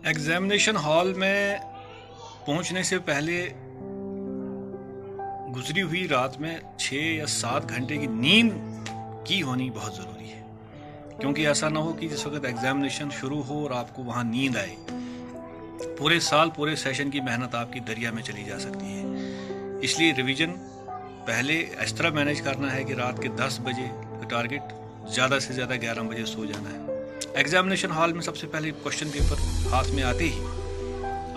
Examination hall में पहुंचने से पहले गुजरी हुई रात में 6 या 7 घंटे की नींद की होनी बहुत ज़रूरी है, क्योंकि ऐसा ना हो कि जिस वक्त एग्जामिनेशन शुरू हो और आपको वहाँ नींद आए। पूरे साल पूरे सेशन की मेहनत आपकी दरिया में चली जा सकती है। इसलिए रिवीजन पहले इस तरह मैनेज करना है कि रात के 10 बजे का टारगेट, ज़्यादा से ज़्यादा 11 बजे सो जाना है। एग्जामिनेशन हॉल में सबसे पहले क्वेश्चन पेपर हाथ में आते ही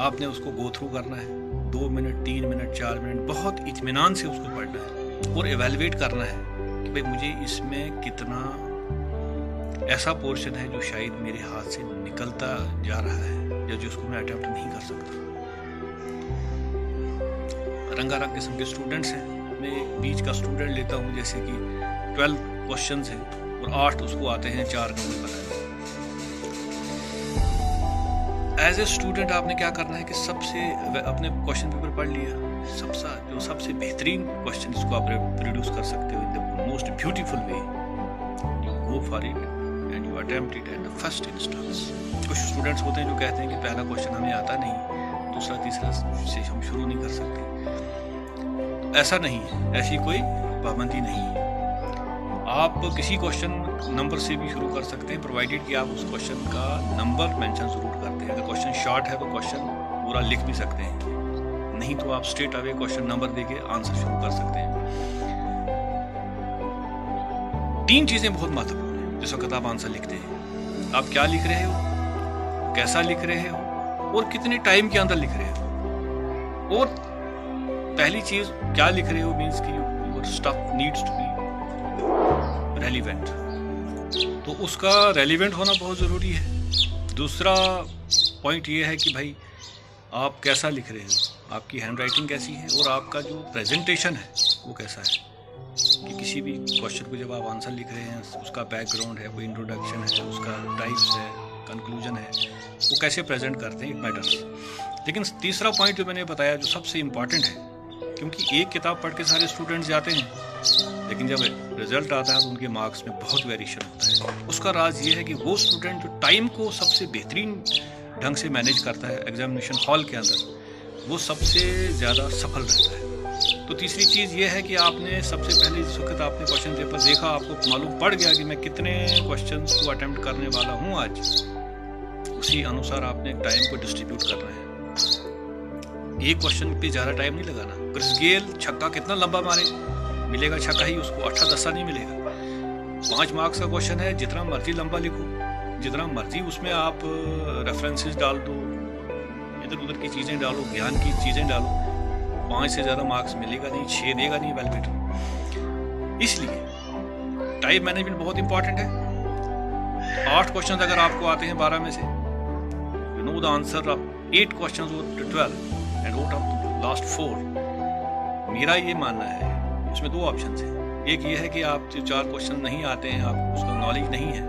आपने उसको गो थ्रू करना है। 2 मिनट, 3 मिनट, 4 मिनट बहुत इत्मीनान से उसको पढ़ना है और एवेलुएट करना है कि भाई मुझे इसमें कितना ऐसा पोर्शन है जो शायद मेरे हाथ से निकलता जा रहा है या जिसको मैं अटेम्प्ट नहीं कर सकता। रंगारंग किस्म के स्टूडेंट्स हैं। मैं बीच का स्टूडेंट लेता हूँ, जैसे कि 12 क्वेश्चंस हैं और 8 उसको आते हैं 4 का मुझे पता है। एज ए स्टूडेंट आपने क्या करना है कि सबसे अपने क्वेश्चन पेपर पढ़ लिया, सबसे बेहतरीन क्वेश्चन जिसको आप प्रोड्यूस कर सकते हो in the most beautiful way, you go for it and you attempt it at the first instance. कुछ स्टूडेंट्स होते हैं जो कहते हैं कि पहला क्वेश्चन हमें आता नहीं, दूसरा तीसरा से हम शुरू नहीं कर सकते। तो ऐसा नहीं है, ऐसी कोई पाबंदी नहीं है। आप किसी क्वेश्चन नंबर से भी शुरू कर सकते हैं, प्रोवाइडेड कि आप उस क्वेश्चन का नंबर मेंशन जरूर करते हैं। अगर क्वेश्चन शॉर्ट है तो क्वेश्चन पूरा लिख भी सकते हैं, नहीं तो आप स्ट्रेट अवे क्वेश्चन नंबर देके आंसर शुरू कर सकते हैं। 3 चीजें बहुत महत्वपूर्ण हैं जिस वक्त आप आंसर लिखते हैं। आप क्या लिख रहे हो, कैसा लिख रहे हो और कितने टाइम के अंदर लिख रहे हो। और पहली चीज, क्या लिख रहे हो मीन्स कि your stuff needs to be relevant, तो उसका रेलिवेंट होना बहुत ज़रूरी है। दूसरा पॉइंट ये है कि भाई आप कैसा लिख रहे हो, आपकी हैंड राइटिंग कैसी है और आपका जो प्रेजेंटेशन है वो कैसा है। कि किसी भी क्वेश्चन को जब आप आंसर लिख रहे हैं, उसका बैकग्राउंड है, कोई इंट्रोडक्शन है, उसका टाइप्स है, कंक्लूजन है, वो कैसे प्रेजेंट करते हैं, इट मैटर्स। लेकिन तीसरा पॉइंट जो मैंने बताया जो सबसे इम्पॉर्टेंट है, क्योंकि एक किताब पढ़ के सारे स्टूडेंट्स जाते हैं, लेकिन जब रिजल्ट आता है तो उनके मार्क्स में बहुत वेरिएशन होता है। उसका राज ये है कि वो स्टूडेंट जो टाइम को सबसे बेहतरीन ढंग से मैनेज करता है एग्जामिनेशन हॉल के अंदर, वो सबसे ज़्यादा सफल रहता है। तो तीसरी चीज़ ये है कि आपने सबसे पहले जिस वक्त आपने क्वेश्चन पेपर देखा, आपको मालूम पड़ गया कि मैं कितने क्वेश्चन को अटेम्प्ट करने वाला हूँ आज, उसी अनुसार आपने टाइम को डिस्ट्रीब्यूट करना है। एक क्वेश्चन पे ज़्यादा टाइम नहीं लगाना। क्रिस गेल छक्का कितना लंबा मारे, मिलेगा छक्का ही उसको, 8-10 नहीं मिलेगा। 5 मार्क्स का क्वेश्चन है, जितना मर्जी लंबा लिखो, जितना मर्जी उसमें आप रेफरेंसेस डाल दो, इधर उधर की चीज़ें डालो, ज्ञान की चीज़ें डालो, 5 से ज़्यादा मार्क्स मिलेगा नहीं, 6 देगा नहीं एवेलुएटर। इसलिए टाइम मैनेजमेंट बहुत इंपॉर्टेंट है। 8 क्वेश्चन अगर आपको आते हैं 12 में से, you know the answer of 8 question to 12 and out of last 4। मेरा ये मानना है, इसमें 2 ऑप्शन हैं। एक ये है कि आप जो 4 क्वेश्चन नहीं आते हैं, आपको उसका नॉलेज नहीं है,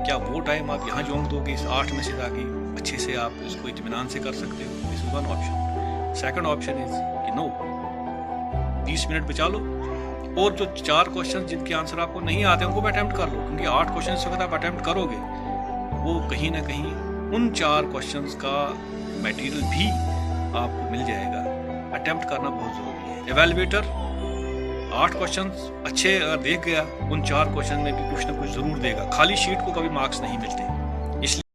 क्या वो टाइम आप यहाँ झोंक दो कि इस 8 में से ताकि अच्छे से आप इसको इत्मीनान से कर सकते हो। This is one option. Second option is कि नो, 20 मिनट बचा लो और जो 4 क्वेश्चन जिनके आंसर आपको नहीं आते उनको भी अटेम्प्ट कर लो, क्योंकि 8 क्वेश्चन इस वक्त आप अटेम्प्ट करोगे, वो कहीं ना कहीं उन 4 क्वेश्चन का मटेरियल भी आपको मिल जाएगा। अटेम्प्ट करना बहुत ज़रूरी है। एवेलुएटर 8 क्वेश्चन अच्छे अगर देख गया, उन 4 क्वेश्चन में भी कुछ ना कुछ ज़रूर देगा। खाली शीट को कभी मार्क्स नहीं मिलते। इसलिए